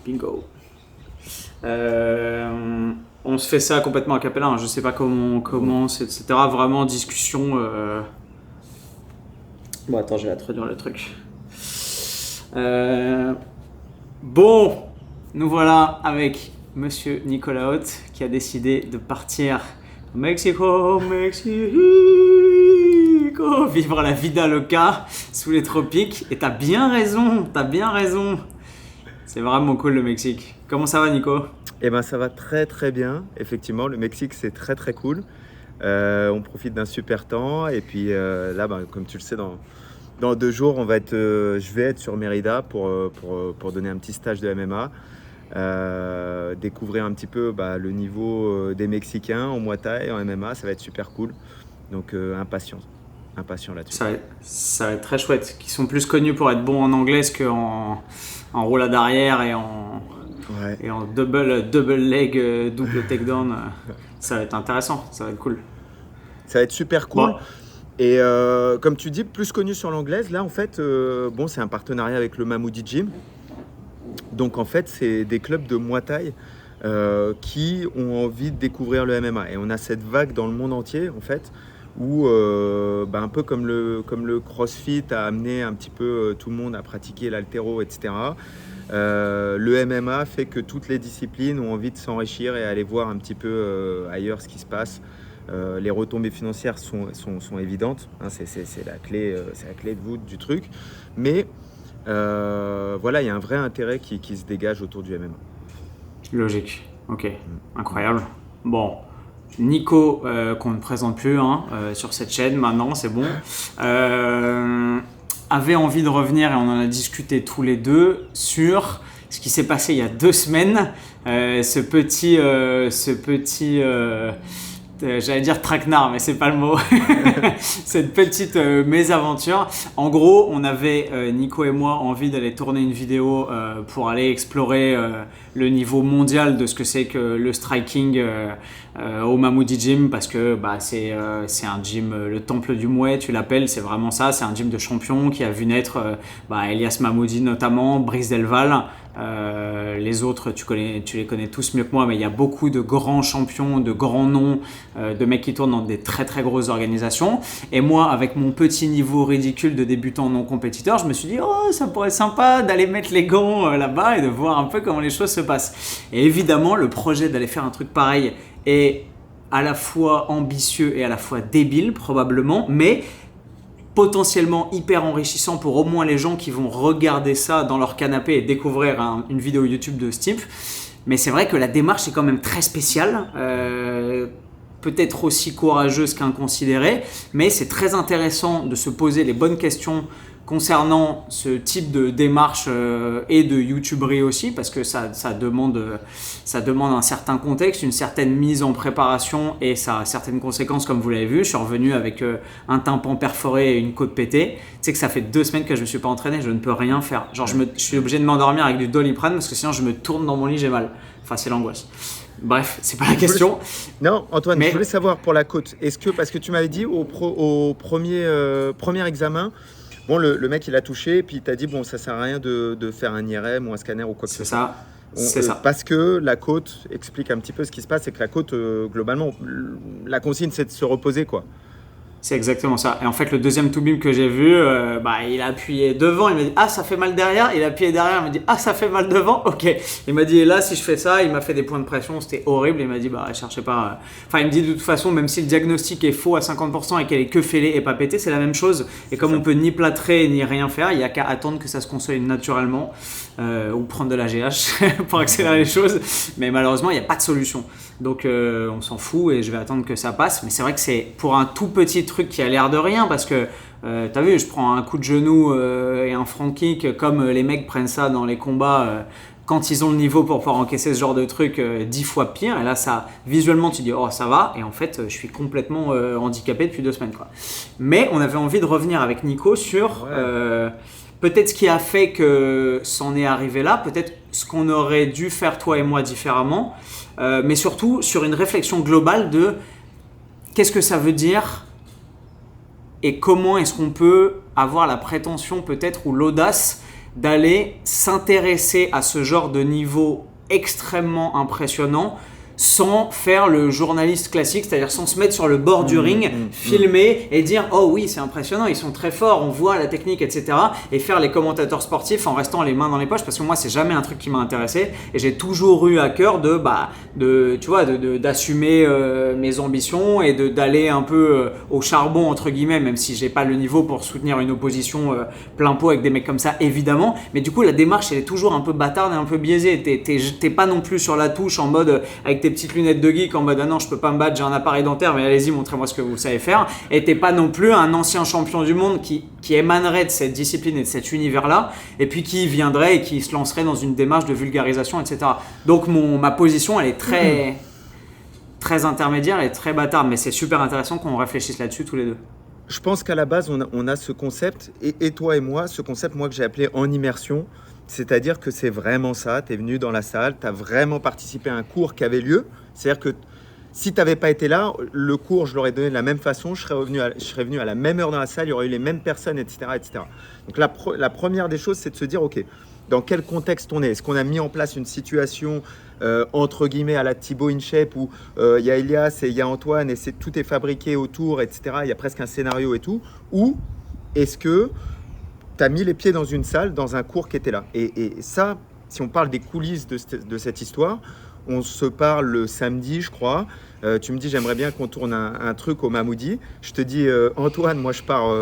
Bingo. On se fait ça complètement a cappella, hein. Je sais pas comment on commence, etc. Vraiment discussion. Bon, attends, je vais introduire le truc. Bon, nous voilà avec Monsieur Nicolas Haute qui a décidé de partir au Mexico, vivre la vida loca sous les tropiques. Et t'as bien raison. C'est vraiment cool le Mexique. Comment ça va, Nico ? Eh ben, ça va très très bien. Effectivement, le Mexique, c'est très très cool. On profite d'un super temps. Et puis là, comme tu le sais, dans 2 jours, je vais être sur Mérida pour donner un petit stage de MMA. Découvrir un petit peu le niveau des Mexicains en Muay Thai, en MMA. Ça va être super cool. Donc, impatient là-dessus. Ça va être très chouette. Qui sont plus connus pour être bons en anglaise qu'en roulade arrière et en double leg, double takedown. Ça va être intéressant, ça va être cool. Ça va être super cool. Bon. Et comme tu dis, plus connu sur l'anglaise, là en fait, c'est un partenariat avec le Mamoudi Gym. Donc en fait, c'est des clubs de Muay Thai qui ont envie de découvrir le MMA. Et on a cette vague dans le monde entier en fait, où un peu comme le CrossFit a amené un petit peu tout le monde à pratiquer l'haltéro, etc. Le MMA fait que toutes les disciplines ont envie de s'enrichir et aller voir un petit peu ailleurs ce qui se passe. Les retombées financières sont évidentes, hein, c'est la clé de voûte du truc. Mais voilà, il y a un vrai intérêt qui se dégage autour du MMA. Logique, ok, incroyable. Bon, Nico, qu'on ne présente plus sur cette chaîne maintenant, c'est bon, avait envie de revenir, et on en a discuté tous les deux, sur ce qui s'est passé il y a 2 semaines, ce petit j'allais dire traquenard, mais c'est pas le mot. Cette petite mésaventure. En gros, on avait, Nico et moi, envie d'aller tourner une vidéo pour aller explorer le niveau mondial de ce que c'est que le striking au Mamoudi Gym, parce que c'est un gym, le temple du Mouet, tu l'appelles, c'est vraiment ça. C'est un gym de champions qui a vu naître Elias Mamoudi notamment, Brice Delval. Les autres, tu les connais tous mieux que moi, mais il y a beaucoup de grands champions, de grands noms, de mecs qui tournent dans des très très grosses organisations. Et moi, avec mon petit niveau ridicule de débutant non compétiteur, je me suis dit, oh, ça pourrait être sympa d'aller mettre les gants là-bas et de voir un peu comment les choses se passent. Et évidemment, le projet d'aller faire un truc pareil est à la fois ambitieux et à la fois débile probablement, mais potentiellement hyper enrichissant pour au moins les gens qui vont regarder ça dans leur canapé et découvrir une vidéo YouTube de ce type. Mais c'est vrai que la démarche est quand même très spéciale, peut-être aussi courageuse qu'inconsidérée, mais c'est très intéressant de se poser les bonnes questions concernant ce type de démarche et de youtuberie aussi, parce que ça demande un certain contexte, une certaine mise en préparation, et ça a certaines conséquences, comme vous l'avez vu. Je suis revenu avec un tympan perforé et une côte pétée. Tu sais que ça fait 2 semaines que je ne me suis pas entraîné, je ne peux rien faire. Genre je suis obligé de m'endormir avec du Doliprane parce que sinon je me tourne dans mon lit, j'ai mal. Enfin, c'est l'angoisse. Bref, c'est pas la question. Non, Antoine, je voulais savoir pour la côte, parce que tu m'avais dit au premier examen, bon, le mec il a touché, et puis il t'a dit, bon, ça sert à rien de faire un IRM ou un scanner ou quoi que ce soit. C'est ça. Parce que la côte explique un petit peu ce qui se passe, c'est que la côte, globalement, la consigne c'est de se reposer, quoi. C'est exactement ça. Et en fait, le deuxième to-beam que j'ai vu, il a appuyé devant, il m'a dit « Ah, ça fait mal derrière ». Il a appuyé derrière, il m'a dit « Ah, ça fait mal devant ». Ok. Il m'a dit « Et là, si je fais ça », il m'a fait des points de pression, c'était horrible. Il m'a dit « Cherchez pas ». Enfin, il me dit de toute façon, même si le diagnostic est faux à 50% et qu'elle est que fêlée et pas pétée, c'est la même chose. Et comme on peut ni plâtrer ni rien faire, il n'y a qu'à attendre que ça se consolide naturellement ou prendre de la GH pour accélérer les choses. Mais malheureusement, il n'y a pas de solution. Donc on s'en fout et je vais attendre que ça passe. Mais c'est vrai que c'est pour un tout petit truc qui a l'air de rien, parce que t'as vu, je prends un coup de genou et un front kick comme les mecs prennent ça dans les combats quand ils ont le niveau pour pouvoir encaisser ce genre de truc 10 fois pire. Et là, ça, visuellement, tu dis oh ça va, et en fait je suis complètement handicapé depuis 2 semaines, quoi. Mais on avait envie de revenir avec Nico sur peut-être ce qui a fait que c'en est arrivé là, peut-être ce qu'on aurait dû faire toi et moi différemment. Mais surtout sur une réflexion globale de qu'est-ce que ça veut dire et comment est-ce qu'on peut avoir la prétention peut-être ou l'audace d'aller s'intéresser à ce genre de niveau extrêmement impressionnant sans faire le journaliste classique, c'est-à-dire sans se mettre sur le bord du ring, filmer et dire « Oh oui, c'est impressionnant, ils sont très forts, on voit la technique, etc. » et faire les commentateurs sportifs en restant les mains dans les poches, parce que moi, c'est jamais un truc qui m'a intéressé et j'ai toujours eu à cœur d'assumer mes ambitions et d'aller un peu au charbon, entre guillemets, même si j'ai pas le niveau pour soutenir une opposition plein pot avec des mecs comme ça, évidemment. Mais du coup, la démarche, elle est toujours un peu bâtarde et un peu biaisée. T'es pas non plus sur la touche en mode avec tes petites lunettes de geek en mode ah non je peux pas me battre, j'ai un appareil dentaire mais allez-y montrez-moi ce que vous savez faire, et t'es pas non plus un ancien champion du monde qui émanerait de cette discipline et de cet univers là et puis qui viendrait et qui se lancerait dans une démarche de vulgarisation, etc. Donc ma position elle est très intermédiaire et très bâtarde, mais c'est super intéressant qu'on réfléchisse là-dessus tous les deux. Je pense qu'à la base on a ce concept et toi et moi, ce concept moi que j'ai appelé en immersion. C'est-à-dire que c'est vraiment ça, tu es venu dans la salle, tu as vraiment participé à un cours qui avait lieu. C'est-à-dire que si tu n'avais pas été là, le cours, je l'aurais donné de la même façon, je serais venu à la même heure dans la salle, il y aurait eu les mêmes personnes, etc. etc. Donc la première des choses, c'est de se dire, ok, dans quel contexte on est? Est-ce qu'on a mis en place une situation, entre guillemets, à la Thibaut InShape, où il y a Elias et il y a Antoine, et tout est fabriqué autour, etc. Il y a presque un scénario et tout. Ou est-ce que tu as mis les pieds dans une salle, dans un cours qui était là. Et ça, si on parle des coulisses de cette histoire, on se parle le samedi, je crois. Tu me dis, j'aimerais bien qu'on tourne un truc au Mamoudi. Je te dis, Antoine, moi je pars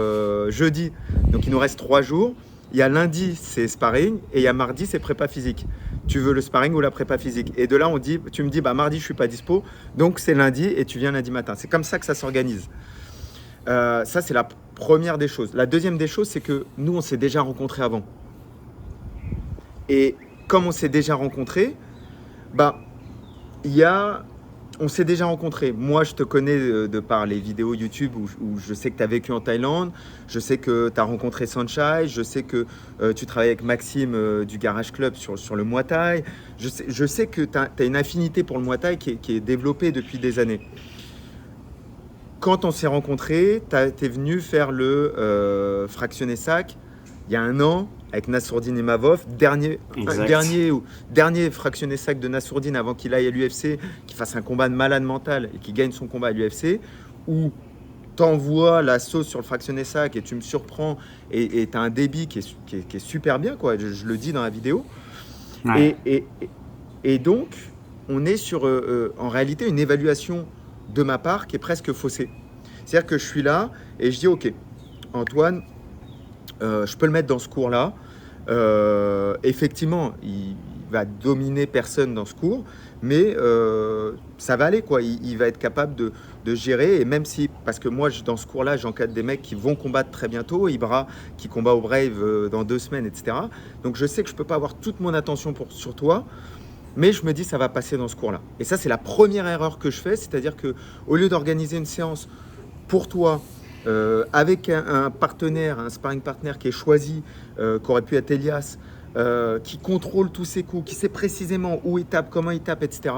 jeudi. Donc il nous reste 3 jours. Il y a lundi, c'est sparring. Et il y a mardi, c'est prépa physique. Tu veux le sparring ou la prépa physique? Et de là, tu me dis, mardi, je ne suis pas dispo. Donc c'est lundi et tu viens lundi matin. C'est comme ça que ça s'organise. Ça, c'est la première des choses. La deuxième des choses, c'est que nous, on s'est déjà rencontrés avant. Et comme on s'est déjà rencontrés, on s'est déjà rencontrés. Moi, je te connais de par les vidéos YouTube où je sais que tu as vécu en Thaïlande, je sais que tu as rencontré Sunshine, je sais que tu travailles avec Maxime du Garage Club sur le Muay Thai. Je sais que tu as une affinité pour le Muay Thai qui est développée depuis des années. Quand on s'est rencontrés, tu es venu faire le fractionné sac il y a 1 an avec Nassourdine et Mavov, dernier fractionné sac de Nassourdine avant qu'il aille à l'UFC, qu'il fasse un combat de malade mental et qu'il gagne son combat à l'UFC, où t'envoies la sauce sur le fractionné sac et tu me surprends et tu as un débit qui est super bien, quoi. Je le dis dans la vidéo. Ouais. Et donc, on est sur en réalité une évaluation de ma part qui est presque faussée. C'est-à-dire que je suis là et je dis ok, Antoine, je peux le mettre dans ce cours-là. Effectivement, il va dominer personne dans ce cours, mais ça va aller, quoi. Il va être capable de gérer, et même si, parce que moi dans ce cours-là, j'encadre des mecs qui vont combattre très bientôt, Ibra qui combat au Brave dans 2 semaines, etc. Donc je sais que je peux pas avoir toute mon attention sur toi. Mais je me dis, ça va passer dans ce cours-là. Et ça, c'est la première erreur que je fais. C'est-à-dire qu'au lieu d'organiser une séance pour toi, avec un partenaire, un sparring partner qui est choisi, qu'aurait pu être Elias, qui contrôle tous ses coups, qui sait précisément où il tape, comment il tape, etc.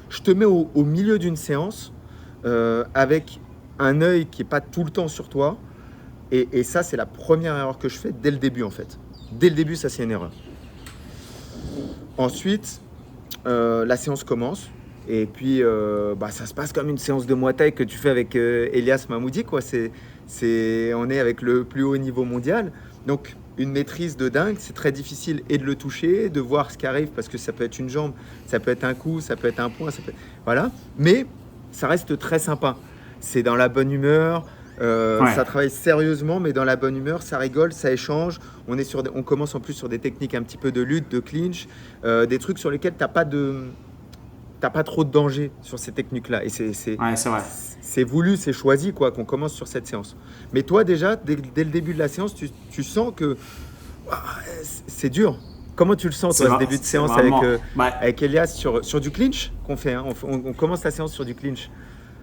Je te mets au milieu d'une séance avec un œil qui n'est pas tout le temps sur toi. Et ça, c'est la première erreur que je fais dès le début, en fait. Dès le début, ça, c'est une erreur. Ensuite, la séance commence et puis ça se passe comme une séance de Muay Thai que tu fais avec Elias Mahmoudi, quoi. On est avec le plus haut niveau mondial, donc une maîtrise de dingue. C'est très difficile et de le toucher, de voir ce qui arrive, parce que ça peut être une jambe, ça peut être un coup, ça peut être un point, voilà. Mais ça reste très sympa. C'est dans la bonne humeur. Ouais. Ça travaille sérieusement, mais dans la bonne humeur, ça rigole, ça échange. On commence en plus sur des techniques un petit peu de lutte, de clinch, des trucs sur lesquels t'as pas trop de danger sur ces techniques-là. Et c'est vrai. C'est voulu, c'est choisi, quoi, qu'on commence sur cette séance. Mais toi, déjà, dès le début de la séance, tu sens que c'est dur. Comment tu le sens, toi, ce début de séance avec Elias sur du clinch qu'on fait, hein. On commence la séance sur du clinch.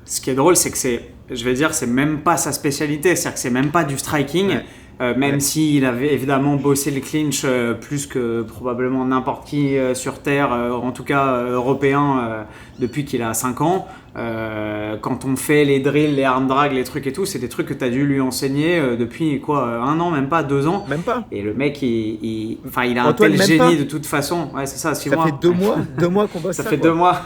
Ce qui est drôle, c'est que c'est même pas sa spécialité, c'est-à-dire que c'est même pas du striking. Ouais. même s'il avait évidemment bossé le clinch plus que probablement n'importe qui sur Terre, en tout cas européen, depuis qu'il a 5 ans. Quand on fait les drills, les arm drag, les trucs et tout, c'est des trucs que tu as dû lui enseigner depuis quoi, 1 an, même pas 2 ans. Même pas. Et le mec, il a un Antoine, tel même génie pas. de toute façon. Ouais, c'est ça, 6 Ça mois. fait 2 mois qu'on bosse Ça ça. fait quoi. 2 mois.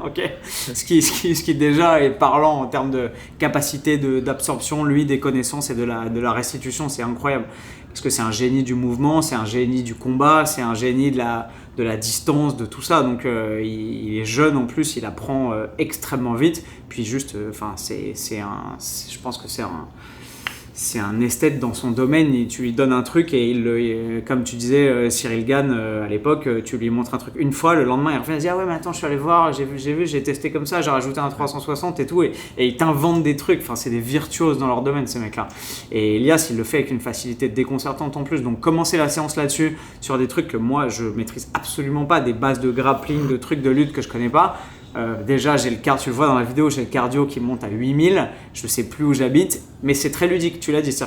Ok. Ce qui déjà est parlant en termes de capacité d'absorption, lui, des connaissances et de la restitution, c'est incroyable. Parce que c'est un génie du mouvement, c'est un génie du combat, c'est un génie de la distance, de tout ça. Donc il est jeune en plus, il apprend extrêmement vite. Puis juste, je pense que c'est un esthète dans son domaine. Tu lui donnes un truc et comme tu disais, Cyril Gann à l'époque, tu lui montres un truc une fois, le lendemain il revient et dit ah ouais mais attends je suis allé voir, j'ai testé comme ça, j'ai rajouté un 360 et tout et il t'invente des trucs. Enfin c'est des virtuoses dans leur domaine ces mecs là. Et Elias il le fait avec une facilité déconcertante en plus. Donc commencer la séance là-dessus sur des trucs que moi je maîtrise absolument pas, des bases de grappling, de trucs de lutte que je connais pas. Déjà, j'ai le cardio, tu le vois dans la vidéo, j'ai le cardio qui monte à 8000, je ne sais plus où j'habite, mais c'est très ludique, tu l'as dit.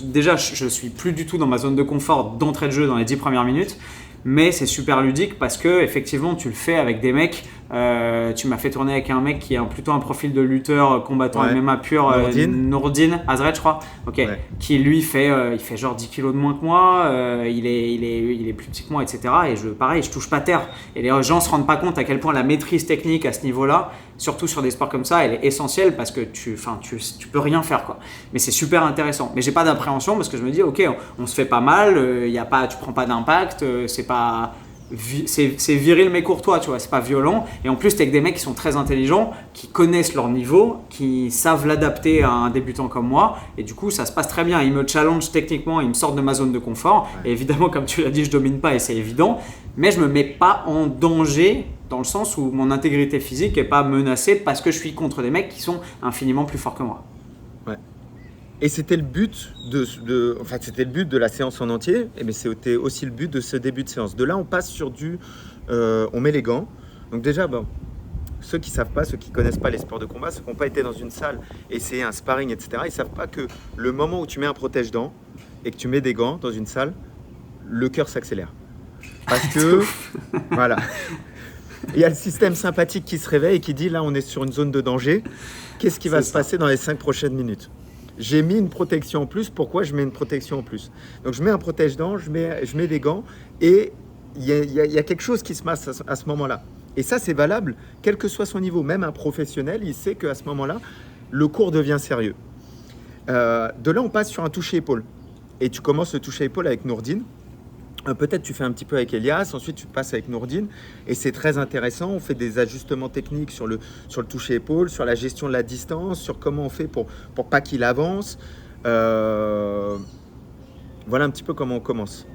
Déjà, je suis plus du tout dans ma zone de confort d'entrée de jeu dans les 10 premières minutes, mais c'est super ludique parce que effectivement, tu le fais avec des mecs. Tu m'as fait tourner avec un mec qui a plutôt un profil de lutteur combattant MMA pur, Nourdine Azret, je crois, okay. Qui lui il fait genre 10 kilos de moins que moi, il est plus petit que moi, etc. Et pareil, je touche pas terre. Et les gens se rendent pas compte à quel point la maîtrise technique à ce niveau-là, surtout sur des sports comme ça, elle est essentielle parce que tu peux rien faire quoi. Mais c'est super intéressant. Mais j'ai pas d'appréhension parce que je me dis ok, on se fait pas mal, tu prends pas d'impact, c'est viril mais courtois, tu vois, c'est pas violent. Et en plus, t'es avec des mecs qui sont très intelligents, qui connaissent leur niveau, qui savent l'adapter à un débutant comme moi. Et du coup, ça se passe très bien. Ils me challenge techniquement, ils me sortent de ma zone de confort. Et évidemment, comme tu l'as dit, je domine pas et c'est évident. Mais je me mets pas en danger dans le sens où mon intégrité physique est pas menacée parce que je suis contre des mecs qui sont infiniment plus forts que moi. Ouais. Et c'était le but c'était le but de la séance en entier, mais c'était aussi le but de ce début de séance. De là, on passe sur on met les gants. Donc déjà, ceux qui savent pas, ceux qui connaissent pas les sports de combat, ceux qui n'ont pas été dans une salle, essayer un sparring, etc., ils savent pas que le moment où tu mets un protège-dents et que tu mets des gants dans une salle, le cœur s'accélère. Parce que, voilà, il y a le système sympathique qui se réveille et qui dit là, on est sur une zone de danger. Qu'est-ce qui va se passer dans les 5 prochaines minutes ? J'ai mis une protection en plus. Pourquoi je mets une protection en plus ? Donc, je mets un protège-dents, je mets des gants et il y a quelque chose qui se passe à ce moment-là. Et ça, c'est valable, quel que soit son niveau. Même un professionnel, il sait qu'à ce moment-là, le cours devient sérieux. De là, on passe sur un toucher-épaule. Et tu commences le toucher-épaule avec Nourdine. Peut-être tu fais un petit peu avec Elias, ensuite tu passes avec Nourdine et c'est très intéressant. On fait des ajustements techniques sur le toucher-épaule, sur la gestion de la distance, sur comment on fait pour pas qu'il avance. Voilà un petit peu comment on commence.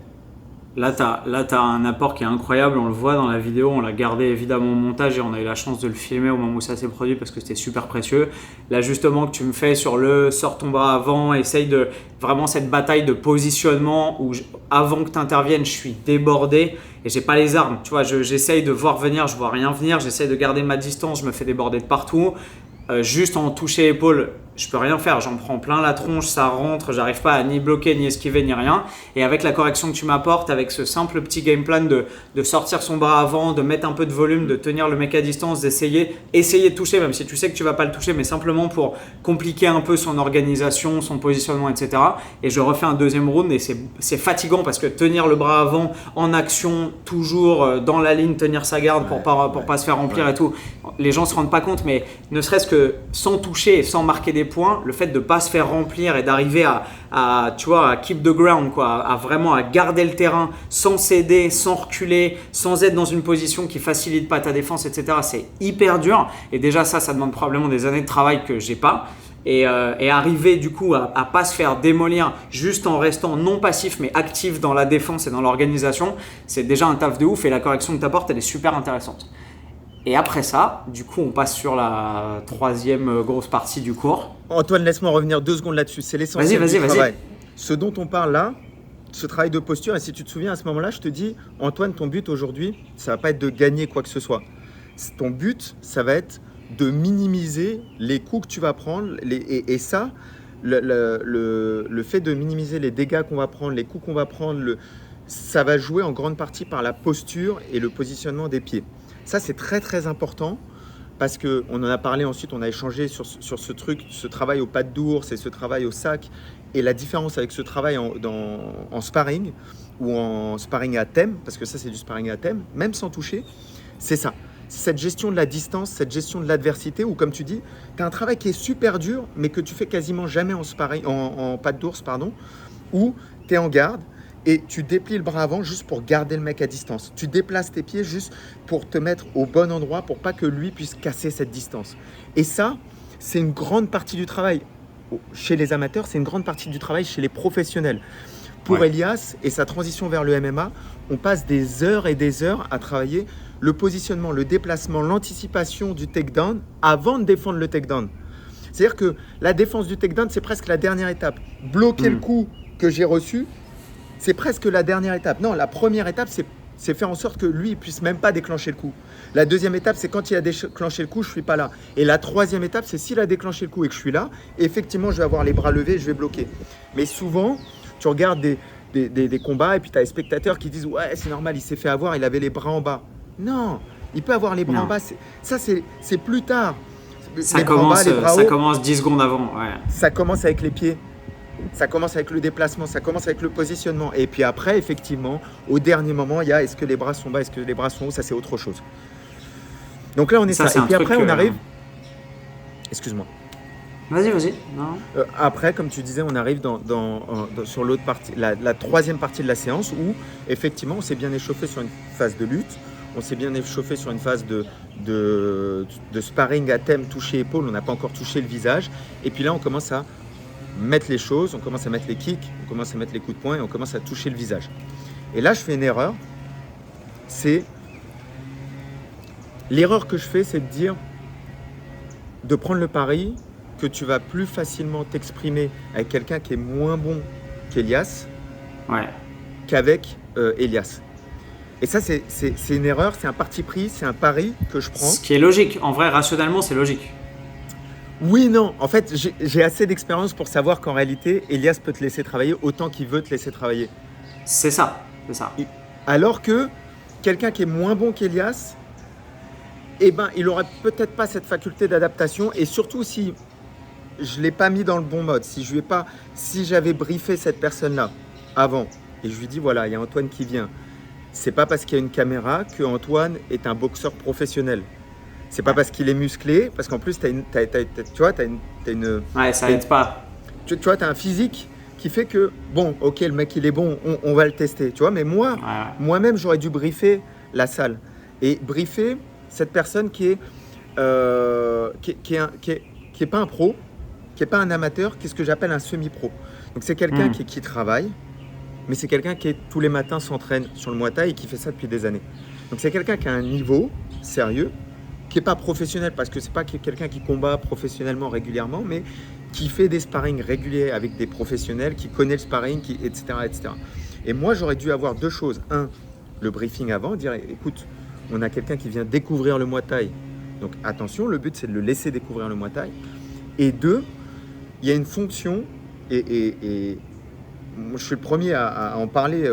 Là, t'as un apport qui est incroyable, on le voit dans la vidéo, on l'a gardé évidemment au montage et on a eu la chance de le filmer au moment où ça s'est produit parce que c'était super précieux. L'ajustement que tu me fais sur sors ton bras avant, essaye de vraiment cette bataille de positionnement où avant que tu interviennes, je suis débordé et j'ai pas les armes. Tu vois, j'essaye de voir venir, je vois rien venir, j'essaye de garder ma distance, je me fais déborder de partout. Juste en toucher épaule, je peux rien faire, j'en prends plein la tronche, ça rentre, j'arrive pas à ni bloquer, ni esquiver, ni rien. Et avec la correction que tu m'apportes, avec ce simple petit game plan de sortir son bras avant, de mettre un peu de volume, de tenir le mec à distance, d'essayer de toucher, même si tu sais que tu vas pas le toucher, mais simplement pour compliquer un peu son organisation, son positionnement, etc. Et je refais un deuxième round et c'est fatigant parce que tenir le bras avant en action, toujours dans la ligne, tenir sa garde pour pas se faire remplir et tout. Les gens se rendent pas compte, mais ne serait-ce que sans toucher et sans marquer des points, le fait de ne pas se faire remplir et d'arriver à keep the ground, quoi, à vraiment garder le terrain sans céder, sans reculer, sans être dans une position qui facilite pas ta défense, etc. C'est hyper dur et déjà ça demande probablement des années de travail que j'ai pas. Et arriver du coup à pas se faire démolir juste en restant non passif mais actif dans la défense et dans l'organisation, c'est déjà un taf de ouf et la correction que tu apportes elle est super intéressante. Et après ça, du coup, on passe sur la 3e grosse partie du cours. Antoine, laisse-moi revenir 2 secondes là-dessus. C'est l'essentiel du travail. Ce dont on parle là, ce travail de posture, et si tu te souviens à ce moment-là, je te dis, Antoine, ton but aujourd'hui, ça va pas être de gagner quoi que ce soit. Ton but, ça va être de minimiser les coups que tu vas prendre. Et ça, le fait de minimiser les dégâts qu'on va prendre, les coups qu'on va prendre, ça va jouer en grande partie par la posture et le positionnement des pieds. Ça, c'est très très important parce qu'on en a parlé ensuite, on a échangé sur ce truc, ce travail aux pattes d'ours et ce travail au sac, et la différence avec ce travail en sparring ou en sparring à thème, parce que ça c'est du sparring à thème, même sans toucher, c'est ça. Cette gestion de la distance, cette gestion de l'adversité, où comme tu dis, tu as un travail qui est super dur, mais que tu fais quasiment jamais en sparring, en pattes d'ours, pardon, où tu es en garde, et tu déplies le bras avant juste pour garder le mec à distance. Tu déplaces tes pieds juste pour te mettre au bon endroit pour pas que lui puisse casser cette distance. Et ça, c'est une grande partie du travail. Chez les amateurs, c'est une grande partie du travail chez les professionnels. Pour Elias et sa transition vers le MMA, on passe des heures et des heures à travailler le positionnement, le déplacement, l'anticipation du takedown avant de défendre le takedown. C'est-à-dire que la défense du takedown, c'est presque la dernière étape. Bloquer le coup que j'ai reçu, c'est presque la dernière étape. Non, la première étape, c'est faire en sorte que lui ne puisse même pas déclencher le coup. La deuxième étape, c'est quand il a déclenché le coup, je ne suis pas là. Et la troisième étape, c'est s'il a déclenché le coup et que je suis là, effectivement, je vais avoir les bras levés, je vais bloquer. Mais souvent, tu regardes des combats et puis tu as les spectateurs qui disent « Ouais, c'est normal, il s'est fait avoir, il avait les bras en bas. » Non, il peut avoir les bras en bas. Ça, c'est plus tard. Ça commence 10 secondes avant. Ouais. Ça commence avec les pieds. Ça commence avec le déplacement, ça commence avec le positionnement. Et puis après, effectivement, au dernier moment, il y a est-ce que les bras sont bas, est-ce que les bras sont hauts, ça c'est autre chose. Donc là, on est ça. Et puis après, on arrive... Excuse-moi. Vas-y. Non. Après, comme tu disais, on arrive sur l'autre partie, la troisième partie de la séance où, effectivement, on s'est bien échauffé sur une phase de lutte, on s'est bien échauffé sur une phase de sparring à thème, toucher épaule, on n'a pas encore touché le visage. Et puis là, on commence à mettre les choses, on commence à mettre les kicks, on commence à mettre les coups de poing et on commence à toucher le visage. Et là, je fais une erreur. L'erreur que je fais, c'est de prendre le pari que tu vas plus facilement t'exprimer avec quelqu'un qui est moins bon qu'Elias qu'avec Elias. Et ça, c'est une erreur, c'est un parti pris, c'est un pari que je prends. Ce qui est logique. En vrai, rationnellement, c'est logique. Oui, non. En fait, j'ai assez d'expérience pour savoir qu'en réalité, Elias peut te laisser travailler autant qu'il veut te laisser travailler. C'est ça. Alors que quelqu'un qui est moins bon qu'Elias, il n'aurait peut-être pas cette faculté d'adaptation. Et surtout, si je ne l'ai pas mis dans le bon mode, si j'avais briefé cette personne-là avant, et je lui dis, voilà, il y a Antoine qui vient. C'est pas parce qu'il y a une caméra que Antoine est un boxeur professionnel. C'est pas parce qu'il est musclé, parce qu'en plus, tu vois, t'as une... Ouais, ça aide pas. Tu vois, tu as un physique qui fait que, bon, ok, le mec, il est bon, on va le tester, tu vois. Mais moi-même, j'aurais dû briefer la salle. Et briefer cette personne qui est pas un pro, qui est pas un amateur, qui est ce que j'appelle un semi-pro. Donc, c'est quelqu'un qui travaille, mais c'est quelqu'un qui, tous les matins, s'entraîne sur le Muay Thai et qui fait ça depuis des années. Donc, c'est quelqu'un qui a un niveau sérieux, qui n'est pas professionnel, parce que ce n'est pas quelqu'un qui combat professionnellement régulièrement, mais qui fait des sparring réguliers avec des professionnels, qui connaît le sparring, etc., etc. Et moi, j'aurais dû avoir deux choses. Un, le briefing avant, dire, écoute, on a quelqu'un qui vient découvrir le Muay Thai. Donc attention, le but, c'est de le laisser découvrir le Muay Thai. Et deux, il y a une fonction, et je suis le premier à en parler,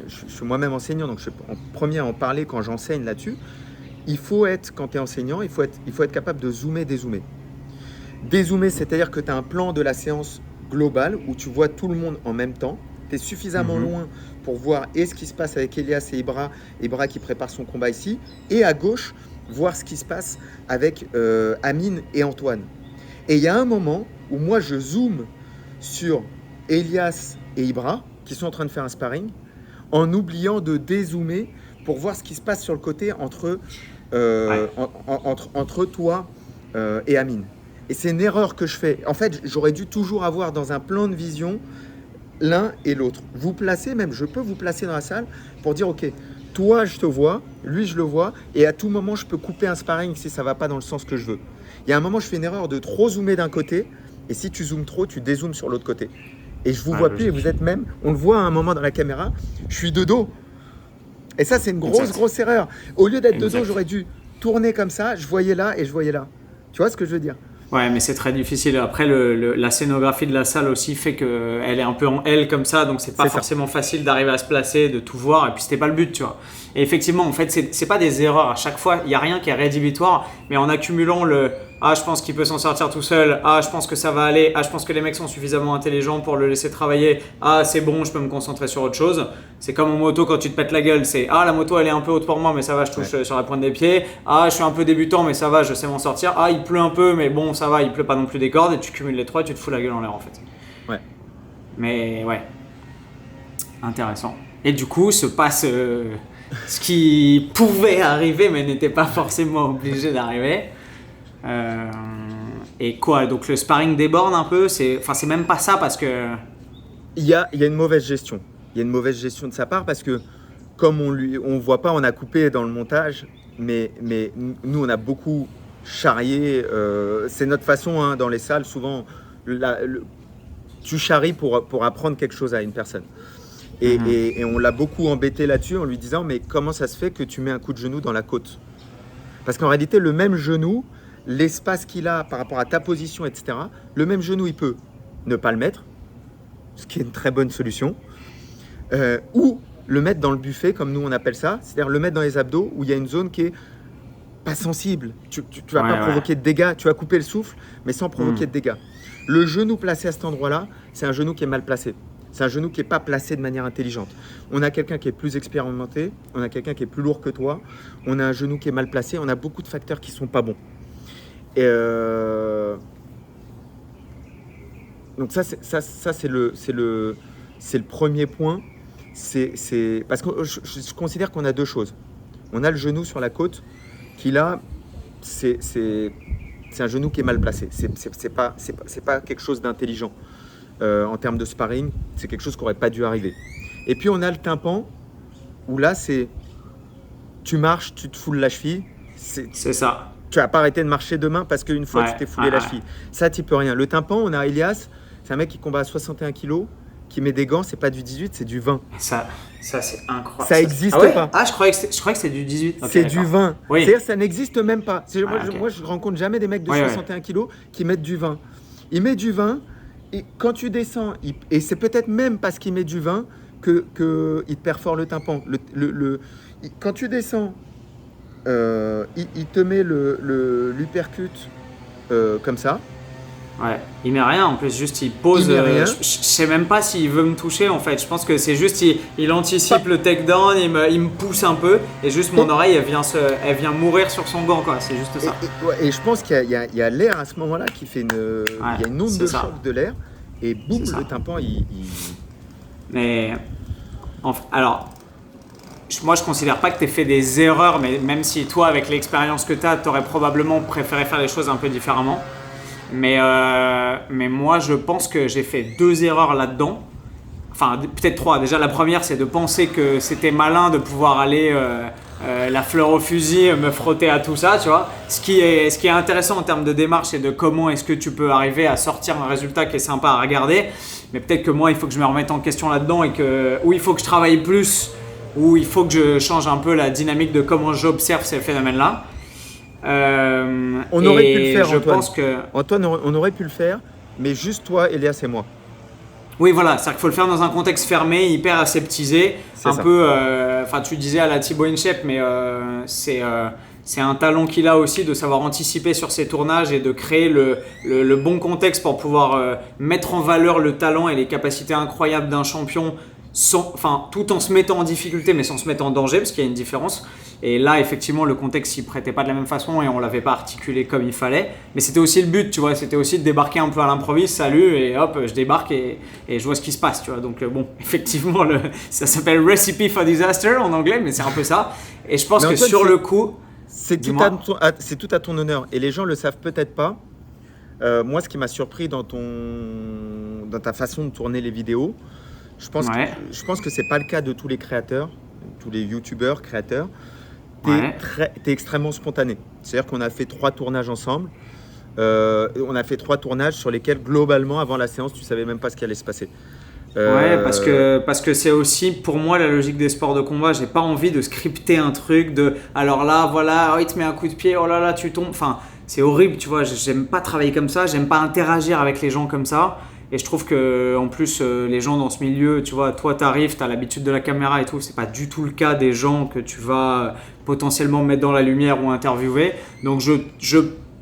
je suis moi-même enseignant, donc je suis le premier à en parler quand j'enseigne là-dessus. Il faut être, quand tu es enseignant, il faut être capable de zoomer, dézoomer. Dézoomer, c'est-à-dire que tu as un plan de la séance globale où tu vois tout le monde en même temps. Tu es suffisamment loin pour voir ce qui se passe avec Elias et Ibra qui prépare son combat ici. Et à gauche, voir ce qui se passe avec Amine et Antoine. Et il y a un moment où moi, je zoome sur Elias et Ibra qui sont en train de faire un sparring en oubliant de dézoomer pour voir ce qui se passe sur le côté entre toi et Amine. Et c'est une erreur que je fais. En fait, j'aurais dû toujours avoir dans un plan de vision l'un et l'autre. Vous placez, même je peux vous placer dans la salle pour dire, ok, toi je te vois, lui je le vois, et à tout moment je peux couper un sparring si ça ne va pas dans le sens que je veux. Il y a un moment, je fais une erreur de trop zoomer d'un côté, et si tu zoomes trop, tu dézoomes sur l'autre côté. Et je vous vois plus, et vous êtes même, on le voit à un moment dans la caméra, je suis de dos. Et ça, c'est une grosse erreur. Au lieu d'être de dos, j'aurais dû tourner comme ça, je voyais là et je voyais là. Tu vois ce que je veux dire ? Ouais, mais c'est très difficile. Après, la scénographie de la salle aussi fait qu'elle est un peu en L comme ça, donc c'est pas forcément facile d'arriver à se placer, de tout voir, et puis c'était pas le but, tu vois. Et effectivement, en fait, c'est pas des erreurs à chaque fois, il n'y a rien qui est rédhibitoire, mais en accumulant je pense qu'il peut s'en sortir tout seul, je pense que ça va aller, je pense que les mecs sont suffisamment intelligents pour le laisser travailler, c'est bon, je peux me concentrer sur autre chose. C'est comme en moto quand tu te pètes la gueule, c'est la moto elle est un peu haute pour moi, mais ça va, je touche sur la pointe des pieds, je suis un peu débutant, mais ça va, je sais m'en sortir, il pleut un peu, mais bon, ça va, il pleut pas non plus des cordes, et tu cumules les trois et tu te fous la gueule en l'air en fait. Ouais. Mais ouais, intéressant. Et du coup, se passe ce qui pouvait arriver, mais n'était pas forcément obligé d'arriver. Et quoi, donc le sparring déborde un peu, c'est même pas ça parce que... Il y a une mauvaise gestion. Il y a une mauvaise gestion de sa part parce que comme on voit pas, on a coupé dans le montage, mais nous on a beaucoup charrié. C'est notre façon dans les salles, souvent tu charries pour apprendre quelque chose à une personne. Et on l'a beaucoup embêté là-dessus en lui disant mais comment ça se fait que tu mets un coup de genou dans la côte? Parce qu'en réalité le même genou, l'espace qu'il a par rapport à ta position, etc., le même genou il peut ne pas le mettre, ce qui est une très bonne solution, ou le mettre dans le buffet comme nous on appelle ça, c'est-à-dire le mettre dans les abdos où il y a une zone qui est pas sensible, tu vas pas provoquer de dégâts, tu vas couper le souffle mais sans provoquer de dégâts. Le genou placé à cet endroit-là, c'est un genou qui est mal placé. C'est un genou qui n'est pas placé de manière intelligente. On a quelqu'un qui est plus expérimenté, on a quelqu'un qui est plus lourd que toi, on a un genou qui est mal placé, on a beaucoup de facteurs qui ne sont pas bons. Et donc ça c'est le premier point. C'est parce que je considère qu'on a deux choses. On a le genou sur la côte qui là, c'est un genou qui est mal placé. C'est pas quelque chose d'intelligent. En termes de sparring, c'est quelque chose qui n'aurait pas dû arriver. Et puis on a le tympan, où là c'est tu marches, tu te foules la cheville. C'est ça. Tu n'as pas arrêté de marcher demain parce qu'une fois tu t'es foulé la cheville. Ça, tu peux rien. Le tympan, on a Elias, c'est un mec qui combat à 61 kg, qui met des gans, c'est pas du 18, c'est du 20. Ça c'est incroyable. Ça n'existe pas. Je croyais que c'est du 18. Okay, c'est du 20. Oui. C'est-à-dire ça n'existe même pas. Moi, je rencontre jamais des mecs de 61 kg qui mettent du 20. Il met du 20. Et quand tu descends, et c'est peut-être même parce qu'il met du vin qu'il te perfore le tympan. Quand tu descends, il te met l'uppercut comme ça. Ouais, il met rien en plus, juste il pose. Je sais même pas s'il veut me toucher en fait. Je pense que c'est juste il anticipe le takedown, il me pousse un peu et juste mon oreille elle vient mourir sur son gant quoi. C'est juste ça. Et je pense qu'il y a l'air à ce moment-là qui fait il y a une onde de choc de l'air et boum le tympan Mais alors. Moi, je considère pas que tu aies fait des erreurs, mais même si toi, avec l'expérience que tu as, tu aurais probablement préféré faire les choses un peu différemment. Mais moi, je pense que j'ai fait 2 erreurs là-dedans. Enfin, peut-être 3. Déjà, la première, c'est de penser que c'était malin de pouvoir aller la fleur au fusil, me frotter à tout ça, tu vois. Ce qui est intéressant en termes de démarche et de comment est-ce que tu peux arriver à sortir un résultat qui est sympa à regarder. Mais peut-être que moi, il faut que je me remette en question là-dedans ou il faut que je travaille plus, ou il faut que je change un peu la dynamique de comment j'observe ces phénomènes-là. On aurait pu le faire, Antoine, on aurait pu le faire, mais juste toi, Elias et moi. Oui, voilà, c'est-à-dire qu'il faut le faire dans un contexte fermé, hyper aseptisé, peu, tu disais à la Thibaut InShape, mais c'est un talent qu'il a aussi de savoir anticiper sur ses tournages et de créer le bon contexte pour pouvoir mettre en valeur le talent et les capacités incroyables d'un champion tout en se mettant en difficulté mais sans se mettre en danger parce qu'il y a une différence. Et là, effectivement, le contexte s'y prêtait pas de la même façon et on l'avait pas articulé comme il fallait. Mais c'était aussi le but, tu vois. C'était aussi de débarquer un peu à l'improviste. Salut, et hop, je débarque et je vois ce qui se passe, tu vois. Donc bon, effectivement, ça s'appelle Recipe for Disaster en anglais, mais c'est un peu ça. Et je pense que sur le coup, c'est tout à ton honneur. Et les gens le savent peut-être pas. Moi, ce qui m'a surpris dans ta façon de tourner les vidéos, je pense que c'est pas le cas de tous les créateurs, tous les youtubeurs créateurs. T'es extrêmement spontané. C'est-à-dire qu'on a fait 3 tournages ensemble. On a fait 3 tournages sur lesquels, globalement, avant la séance, tu savais même pas ce qui allait se passer. Ouais, parce que c'est aussi pour moi la logique des sports de combat. J'ai pas envie de scripter un truc alors là, voilà, il te met un coup de pied, oh là là, tu tombes. Enfin, c'est horrible, tu vois. J'aime pas travailler comme ça, j'aime pas interagir avec les gens comme ça. Et je trouve que en plus les gens dans ce milieu, tu vois, toi t'arrives, t'as l'habitude de la caméra et tout, c'est pas du tout le cas des gens que tu vas potentiellement mettre dans la lumière ou interviewer. Donc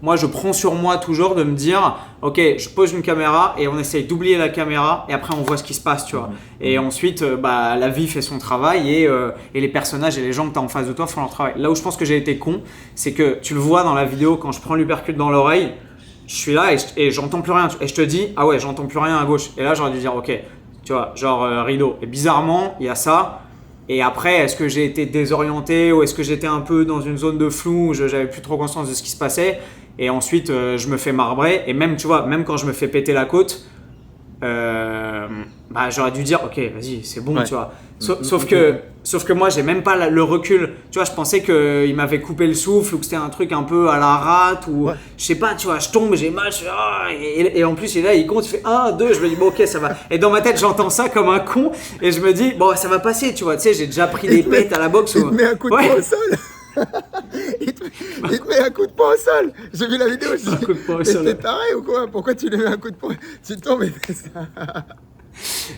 moi je prends sur moi toujours de me dire, ok, je pose une caméra et on essaye d'oublier la caméra et après on voit ce qui se passe, tu vois. Et ensuite la vie fait son travail et les personnages et les gens que t'as en face de toi font leur travail. Là où je pense que j'ai été con, c'est que tu le vois dans la vidéo quand je prends l'uppercut dans l'oreille. Je suis là et j'entends plus rien. Et je te dis, ah ouais, j'entends plus rien à gauche. Et là, j'aurais dû dire, ok, tu vois, genre rideau. Et bizarrement, il y a ça. Et après, est-ce que j'ai été désorienté ou est-ce que j'étais un peu dans une zone de flou où j'avais plus trop conscience de ce qui se passait. Et ensuite, je me fais marbrer. Et même, tu vois, même quand je me fais péter la côte, j'aurais dû dire, ok, vas-y, c'est bon, tu vois. Sauf que moi, j'ai même pas le recul. Tu vois, je pensais qu'il m'avait coupé le souffle ou que c'était un truc un peu à la rate ou je sais pas, tu vois, je tombe, j'ai mal, je fais, et en plus, il compte, il fait 1, 2, je me dis, bon, ok, ça va. Et dans ma tête, j'entends ça comme un con et je me dis, bon, ça va passer, tu vois, tu sais, j'ai déjà pris des pètes à la boxe. Il te met un coup de poing au sol. Il te met un coup de poing au sol. J'ai vu la vidéo, je dis, mais t'es taré ou quoi? Pourquoi tu lui mets un coup de poing? Tu tombes et ça.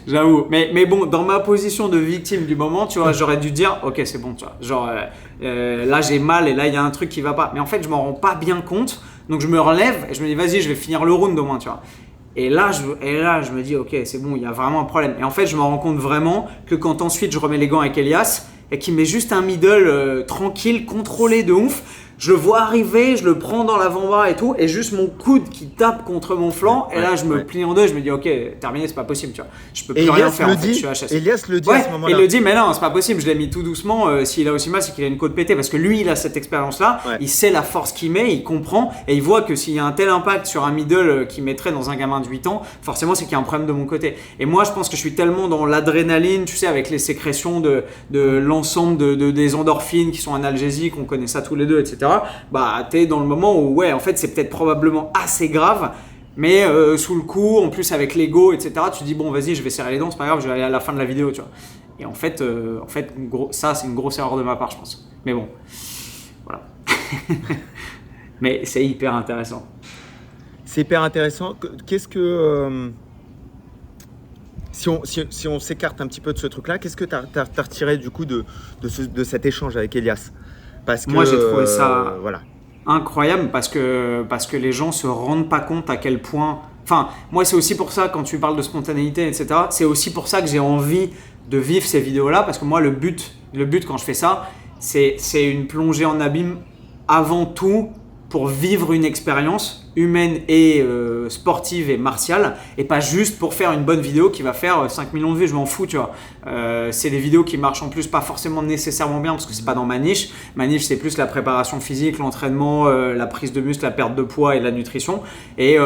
J'avoue, mais bon, dans ma position de victime du moment, tu vois, j'aurais dû dire, ok, c'est bon, tu vois, genre là j'ai mal et là il y a un truc qui va pas. Mais en fait, je m'en rends pas bien compte, donc je me relève et je me dis, vas-y, je vais finir le round au moins, tu vois. Et là, je me dis, ok, c'est bon, il y a vraiment un problème. Et en fait, je me rends compte vraiment que quand ensuite je remets les gants avec Elias et qu'il met juste un middle tranquille, contrôlé de ouf, je le vois arriver, je le prends dans l'avant-bras et tout, et juste mon coude qui tape contre mon flanc, et là je me plie en deux, je me dis ok, terminé, c'est pas possible, tu vois. Je peux plus rien faire en fait, je suis HS. Elias le dit à ce moment-là. Il le dit, mais non, c'est pas possible, je l'ai mis tout doucement, s'il a aussi mal, c'est qu'il a une côte pétée, parce que lui il a cette expérience-là, il sait la force qu'il met, il comprend, et il voit que s'il y a un tel impact sur un middle qu'il mettrait dans un gamin de 8 ans, forcément c'est qu'il y a un problème de mon côté. Et moi je pense que je suis tellement dans l'adrénaline, tu sais, avec les sécrétions de l'ensemble des endorphines qui sont analgésiques, on connaît ça tous les deux, etc. T'es dans le moment où en fait c'est peut-être probablement assez grave, mais sous le coup, en plus avec l'ego, etc. Tu dis bon vas-y, je vais serrer les dents, c'est pas grave, je vais aller à la fin de la vidéo, tu vois. Et en fait ça c'est une grosse erreur de ma part, je pense. Mais bon, voilà. Mais c'est hyper intéressant. C'est hyper intéressant. Qu'est-ce que si on s'écarte un petit peu de ce truc-là, qu'est-ce que tu as retiré du coup de cet échange avec Elias? Parce que, moi j'ai trouvé ça incroyable parce que les gens se rendent pas compte à quel point. Enfin, moi c'est aussi pour ça, quand tu parles de spontanéité, etc., c'est aussi pour ça que j'ai envie de vivre ces vidéos-là, parce que moi le but quand je fais ça, c'est une plongée en abîme avant tout pour vivre une expérience humaine et sportive et martiale, et pas juste pour faire une bonne vidéo qui va faire 5 millions de vues, je m'en fous, tu vois. C'est des vidéos qui marchent en plus pas forcément nécessairement bien parce que c'est pas dans ma niche. Ma niche c'est plus la préparation physique, l'entraînement, la prise de muscle, la perte de poids et la nutrition. Et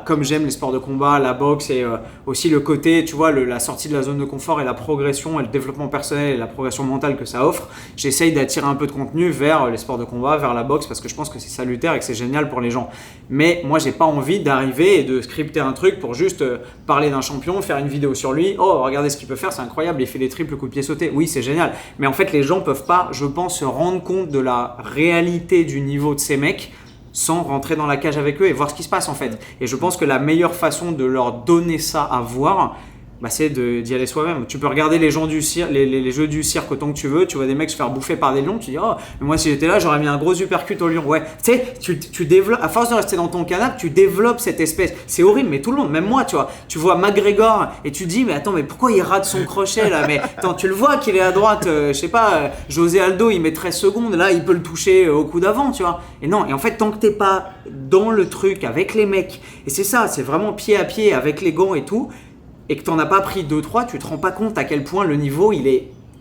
comme j'aime les sports de combat, la boxe et aussi le côté, tu vois, la sortie de la zone de confort et la progression et le développement personnel et la progression mentale que ça offre, j'essaye d'attirer un peu de contenu vers les sports de combat, vers la boxe, parce que je pense que c'est salutaire et que c'est génial pour les gens. Mais moi, j'ai pas envie d'arriver et de scripter un truc pour juste parler d'un champion, faire une vidéo sur lui. Oh, regardez ce qu'il peut faire, c'est incroyable, il fait des triples coups de pied sautés. Oui, c'est génial. Mais en fait, les gens peuvent pas, je pense, se rendre compte de la réalité du niveau de ces mecs sans rentrer dans la cage avec eux et voir ce qui se passe en fait. Et je pense que la meilleure façon de leur donner ça à voir, c'est d'y aller soi-même. Tu peux regarder les gens du cirque, les jeux du cirque autant que tu veux, tu vois des mecs se faire bouffer par des lions, tu dis oh, mais moi si j'étais là j'aurais mis un gros uppercut au lion. Ouais, tu sais, tu développes, à force de rester dans ton canapé, tu développes cette espèce. C'est horrible, mais tout le monde, même moi, tu vois McGregor et tu dis mais attends, mais pourquoi il rate son crochet là? Mais attends, tu le vois qu'il est à droite, je sais pas, José Aldo il met 13 secondes, là il peut le toucher au coup d'avant, tu vois. Et non, et en fait tant que t'es pas dans le truc avec les mecs, et c'est ça, c'est vraiment pied à pied avec les gants et tout, et que tu n'en as pas pris 2-3, tu te rends pas compte à quel point le niveau,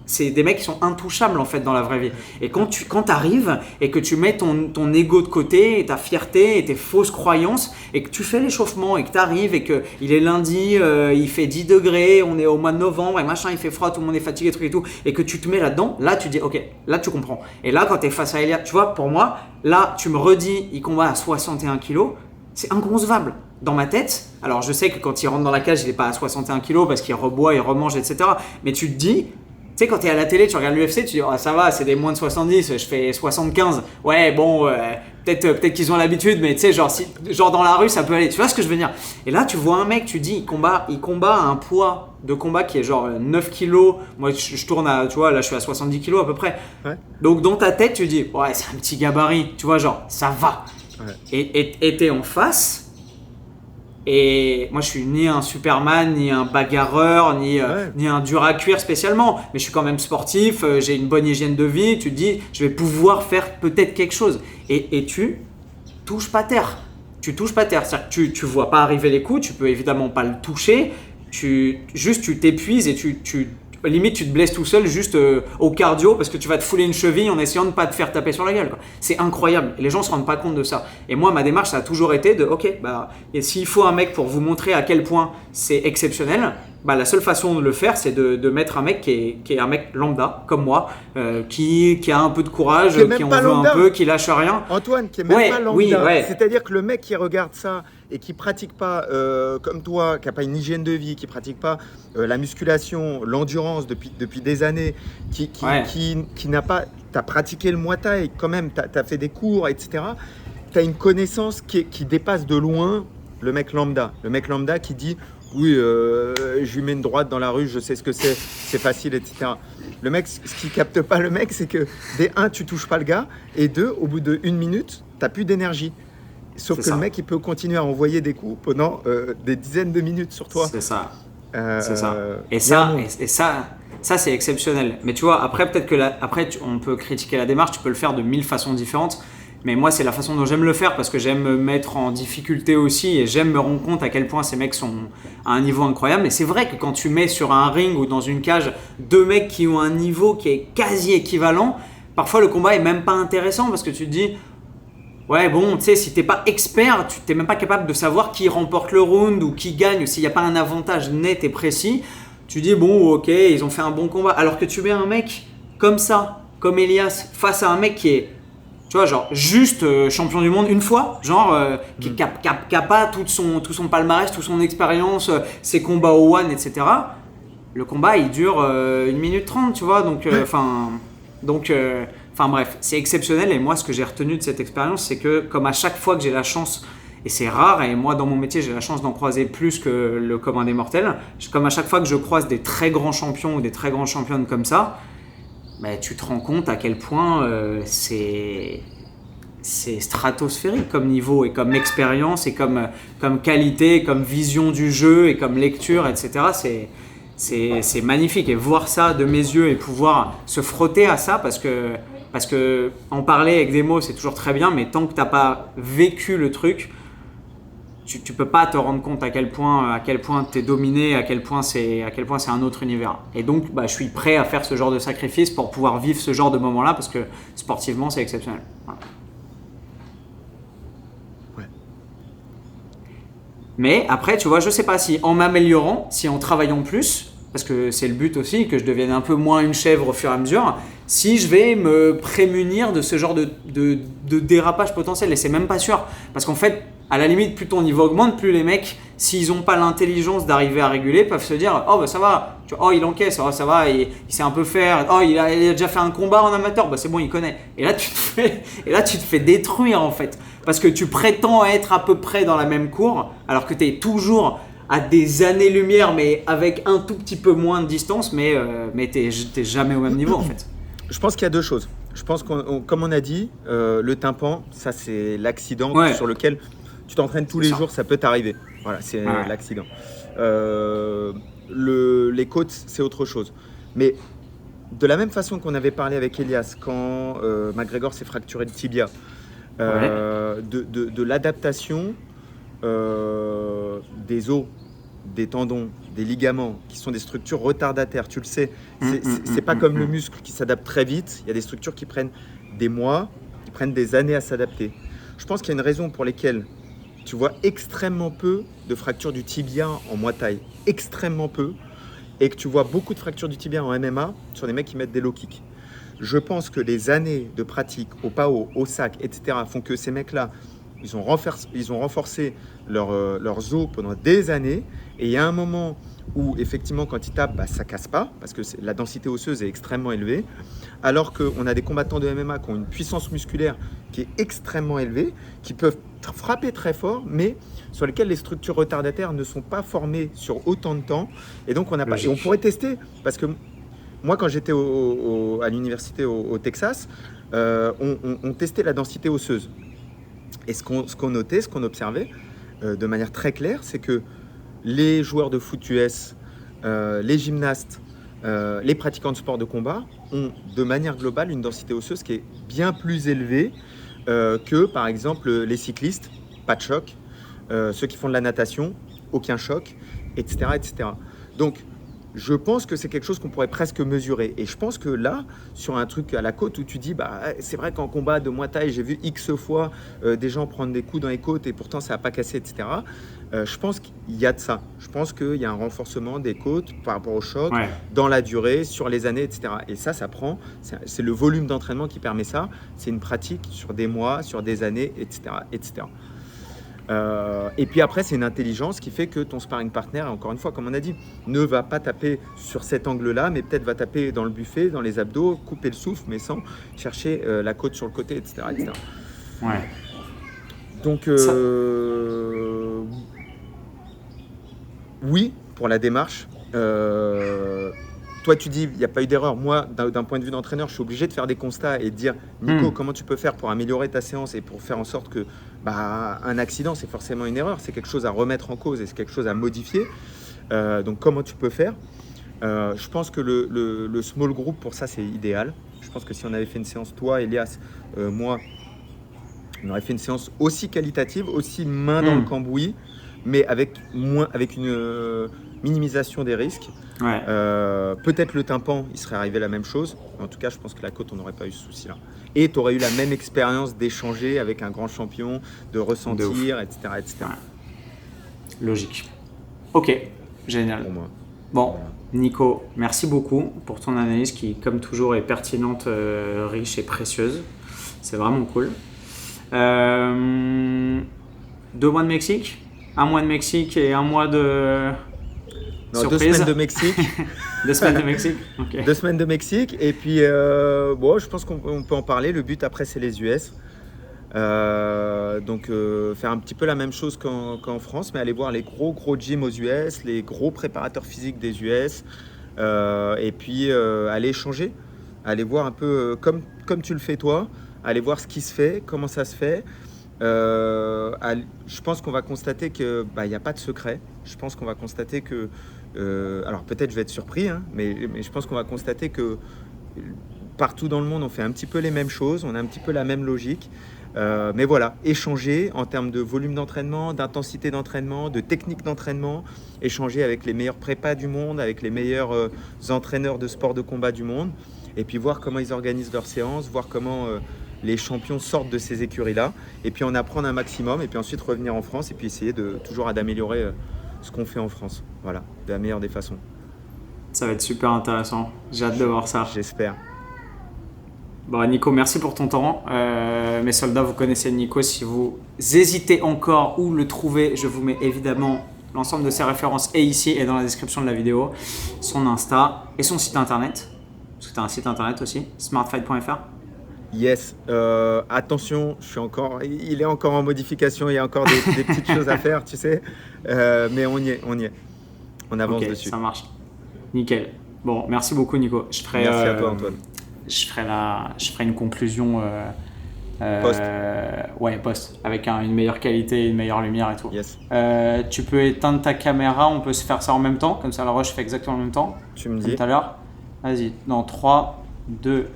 c'est des mecs qui sont intouchables en fait dans la vraie vie. Et quand tu arrives et que tu mets ton ego de côté, et ta fierté et tes fausses croyances, et que tu fais l'échauffement et que tu arrives et qu'il est lundi, il fait 10 degrés, on est au mois de novembre et machin, il fait froid, tout le monde est fatigué, truc et tout, et que tu te mets là-dedans, là tu dis ok, là tu comprends. Et là quand tu es face à Elias, tu vois, pour moi, là tu me redis, il combat à 61 kilos, c'est inconcevable. Dans ma tête, alors je sais que quand il rentre dans la cage, il n'est pas à 61 kg parce qu'il reboit, il remange, etc. Mais tu te dis, sais, quand t'es à la télé, tu regardes l'UFC, tu dis oh, ça va, c'est des moins de 70, je fais 75. Ouais, bon, peut-être qu'ils ont l'habitude, mais tu sais, genre dans la rue, ça peut aller. Tu vois ce que je veux dire? Et là, tu vois un mec, tu dis, il combat à un poids de combat qui est genre 9 kilos. Moi, je tourne à, tu vois, là, je suis à 70 kilos à peu près. Ouais. Donc, dans ta tête, tu dis, ouais, c'est un petit gabarit. Tu vois, genre, ça va. Ouais. Et t'es en face. Et moi, je suis ni un Superman, ni un bagarreur, ni un dur à cuire spécialement. Mais je suis quand même sportif, j'ai une bonne hygiène de vie. Tu te dis, je vais pouvoir faire peut-être quelque chose. Et tu touches pas terre. Tu touches pas terre. C'est-à-dire que tu vois pas arriver les coups, tu peux évidemment pas le toucher. Tu t'épuises et limite tu te blesses tout seul juste au cardio parce que tu vas te fouler une cheville en essayant de ne pas te faire taper sur la gueule, quoi. C'est incroyable et les gens se rendent pas compte de ça. Et moi, ma démarche, ça a toujours été de ok, et s'il faut un mec pour vous montrer à quel point c'est exceptionnel, la seule façon de le faire, c'est de mettre un mec qui est un mec lambda comme moi, qui a un peu de courage, qui en veut un peu, qui lâche rien. Antoine, qui est même pas lambda. Oui, c'est-à-dire que le mec qui regarde ça et qui pratique pas comme toi, qui n'a pas une hygiène de vie, qui pratique pas la musculation, l'endurance depuis des années, qui n'a pas, t'as pratiqué le Muay Thai quand même, t'as fait des cours, etc. T'as une connaissance qui dépasse de loin le mec lambda. Le mec lambda qui dit oui, je lui mets une droite dans la rue, je sais ce que c'est facile, etc. Le mec, ce qui capte pas le mec, c'est que des 1, tu touches pas le gars, et 2, au bout de 1 minute, t'as plus d'énergie. Sauf que le mec, il peut continuer à envoyer des coups pendant des dizaines de minutes sur toi. C'est ça. C'est ça. Et ça, c'est exceptionnel. Mais tu vois, après, peut-être que on peut critiquer la démarche, tu peux le faire de 1000 façons différentes. Mais moi, c'est la façon dont j'aime le faire parce que j'aime me mettre en difficulté aussi et j'aime me rendre compte à quel point ces mecs sont à un niveau incroyable. Et c'est vrai que quand tu mets sur un ring ou dans une cage 2 mecs qui ont un niveau qui est quasi équivalent, parfois le combat est même pas intéressant parce que tu te dis ouais, bon, tu sais, si t'es pas expert, tu t'es même pas capable de savoir qui remporte le round ou qui gagne, ou s'il n'y a pas un avantage net et précis, tu dis bon, ok, ils ont fait un bon combat. Alors que tu mets un mec comme ça, comme Elias, face à un mec qui est, tu vois, genre juste champion du monde une fois, genre qui n'a pas tout son palmarès, toute son expérience, ses combats au one, etc. Le combat, il dure 1 minute 30, tu vois, Enfin bref, c'est exceptionnel et moi ce que j'ai retenu de cette expérience, c'est que comme à chaque fois que j'ai la chance, et c'est rare, et moi dans mon métier j'ai la chance d'en croiser plus que le commun des mortels, comme à chaque fois que je croise des très grands champions ou des très grandes championnes comme ça, tu te rends compte à quel point c'est stratosphérique comme niveau et comme expérience et comme qualité, comme vision du jeu et comme lecture, etc. C'est magnifique et voir ça de mes yeux et pouvoir se frotter à ça parce que en parler avec des mots c'est toujours très bien, mais tant que t'as pas vécu le truc, tu peux pas te rendre compte à quel point t'es dominé, à quel point c'est un autre univers. Et donc je suis prêt à faire ce genre de sacrifice pour pouvoir vivre ce genre de moment-là parce que sportivement c'est exceptionnel. Voilà. Ouais. Mais après, tu vois, je sais pas si en m'améliorant, si en travaillant plus, parce que c'est le but aussi, que je devienne un peu moins une chèvre au fur et à mesure, si je vais me prémunir de ce genre de dérapage potentiel. Et c'est même pas sûr. Parce qu'en fait, à la limite, plus ton niveau augmente, plus les mecs, s'ils n'ont pas l'intelligence d'arriver à réguler, peuvent se dire « Oh, ça va, oh, il encaisse, oh, ça va, il sait un peu faire, oh, il a déjà fait un combat en amateur, c'est bon, il connaît. » Et là, tu te fais détruire en fait. Parce que tu prétends être à peu près dans la même cour, alors que tu es toujours à des années-lumière, mais avec un tout petit peu moins de distance, mais t'es jamais au même niveau en fait. Je pense qu'il y a 2 choses. Je pense comme on a dit, le tympan, ça c'est l'accident sur lequel tu t'entraînes tous les jours, ça peut t'arriver. Voilà, c'est l'accident. Les côtes, c'est autre chose. Mais de la même façon qu'on avait parlé avec Elias, quand McGregor s'est fracturé le tibia, de l'adaptation des os, des tendons, des ligaments, qui sont des structures retardataires, tu le sais. C'est pas comme le muscle qui s'adapte très vite. Il y a des structures qui prennent des mois, qui prennent des années à s'adapter. Je pense qu'il y a une raison pour laquelle tu vois extrêmement peu de fractures du tibia en Muay Thai, extrêmement peu, et que tu vois beaucoup de fractures du tibia en MMA sur des mecs qui mettent des low kicks. Je pense que les années de pratique au PAO, au sac, etc. font que ces mecs-là ils ont renforcé leurs os pendant des années. Et il y a un moment où, effectivement, quand ils tapent, bah, ça ne casse pas, parce que la densité osseuse est extrêmement élevée. Alors qu'on a des combattants de MMA qui ont une puissance musculaire qui est extrêmement élevée, qui peuvent frapper très fort, mais sur lesquels les structures retardataires ne sont pas formées sur autant de temps. Et donc, et on pourrait tester, parce que moi, quand j'étais à l'université au Texas, on testait la densité osseuse. Et ce qu'on notait, ce qu'on observait de manière très claire, c'est que les joueurs de foot US, les gymnastes, les pratiquants de sport de combat ont de manière globale une densité osseuse qui est bien plus élevée que par exemple les cyclistes, pas de choc, ceux qui font de la natation, aucun choc, etc. etc. Donc je pense que c'est quelque chose qu'on pourrait presque mesurer. Et je pense que là, sur un truc à la côte où tu dis, bah, c'est vrai qu'en combat de Muay Thai, j'ai vu X fois des gens prendre des coups dans les côtes et pourtant ça n'a pas cassé, etc. Je pense qu'il y a de ça. Je pense qu'il y a un renforcement des côtes par rapport au choc, dans la durée, sur les années, etc. Et ça prend, c'est le volume d'entraînement qui permet ça. C'est une pratique sur des mois, sur des années, etc. etc. Et puis après, c'est une intelligence qui fait que ton sparring partner, encore une fois, comme on a dit, ne va pas taper sur cet angle-là, mais peut-être va taper dans le buffet, dans les abdos, couper le souffle, mais sans chercher la côte sur le côté, etc. etc. Ouais. Donc, oui, pour la démarche. Toi, tu dis, il n'y a pas eu d'erreur. Moi, d'un point de vue d'entraîneur, je suis obligé de faire des constats et de dire, Nico, comment tu peux faire pour améliorer ta séance et pour faire en sorte que un accident, c'est forcément une erreur. C'est quelque chose à remettre en cause et c'est quelque chose à modifier. Donc, comment tu peux faire ? Je pense que le small group, pour ça, c'est idéal. Je pense que si on avait fait une séance, toi, Elias, moi, on aurait fait une séance aussi qualitative, aussi main dans le cambouis, mais avec une minimisation des risques. Ouais. Peut-être le tympan, il serait arrivé la même chose. En tout cas, je pense que la côte, on n'aurait pas eu ce souci-là. Et tu aurais eu la même expérience d'échanger avec un grand champion, de ressentir, etc., etc. Ouais. Logique. Ok, génial. Pour moi. Bon, voilà. Nico, merci beaucoup pour ton analyse qui, comme toujours, est pertinente, riche et précieuse. C'est vraiment cool. 2 mois de Mexique, 1 mois de Mexique et 1 mois de... Non, 2 semaines de Mexique. 2 semaines de Mexique, ok. 2 semaines de Mexique. Et puis, je pense qu'on peut en parler. Le but après, c'est les US. Donc, faire un petit peu la même chose qu'en France, mais aller voir les gros gyms aux US, les gros préparateurs physiques des US. Et puis, aller échanger. Aller voir un peu comme tu le fais toi. Aller voir ce qui se fait, comment ça se fait. Je pense qu'on va constater qu'il n'y a pas de secret. Je pense qu'on va constater que... alors peut-être je vais être surpris, hein, mais je pense qu'on va constater que partout dans le monde, on fait un petit peu les mêmes choses, on a un petit peu la même logique. Mais voilà, échanger en termes de volume d'entraînement, d'intensité d'entraînement, de technique d'entraînement, échanger avec les meilleurs prépas du monde, avec les meilleurs entraîneurs de sport de combat du monde, et puis voir comment ils organisent leurs séances, voir comment... les champions sortent de ces écuries-là, et puis en apprendre un maximum, et puis ensuite revenir en France, et puis essayer toujours d'améliorer ce qu'on fait en France, voilà, de la meilleure des façons. Ça va être super intéressant, j'ai hâte de voir ça. J'espère. Bon, Nico, merci pour ton temps. Mes soldats, vous connaissez Nico, si vous hésitez encore où le trouver, je vous mets évidemment l'ensemble de ses références et ici et dans la description de la vidéo, son Insta et son site internet, parce que tu as un site internet aussi, smartfight.fr. Yes, attention, il est encore en modification, il y a encore des petites choses à faire, tu sais, mais on y est, on avance dessus. Ça marche, nickel. Bon, merci beaucoup Nico. Merci à toi Antoine. Je ferai une conclusion post, avec une meilleure qualité, une meilleure lumière et tout. Yes. Tu peux éteindre ta caméra, on peut se faire ça en même temps, comme ça le rush fait exactement en même temps. Tu me dis. Tout à l'heure. Vas-y, dans 3, 2,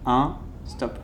1, stop.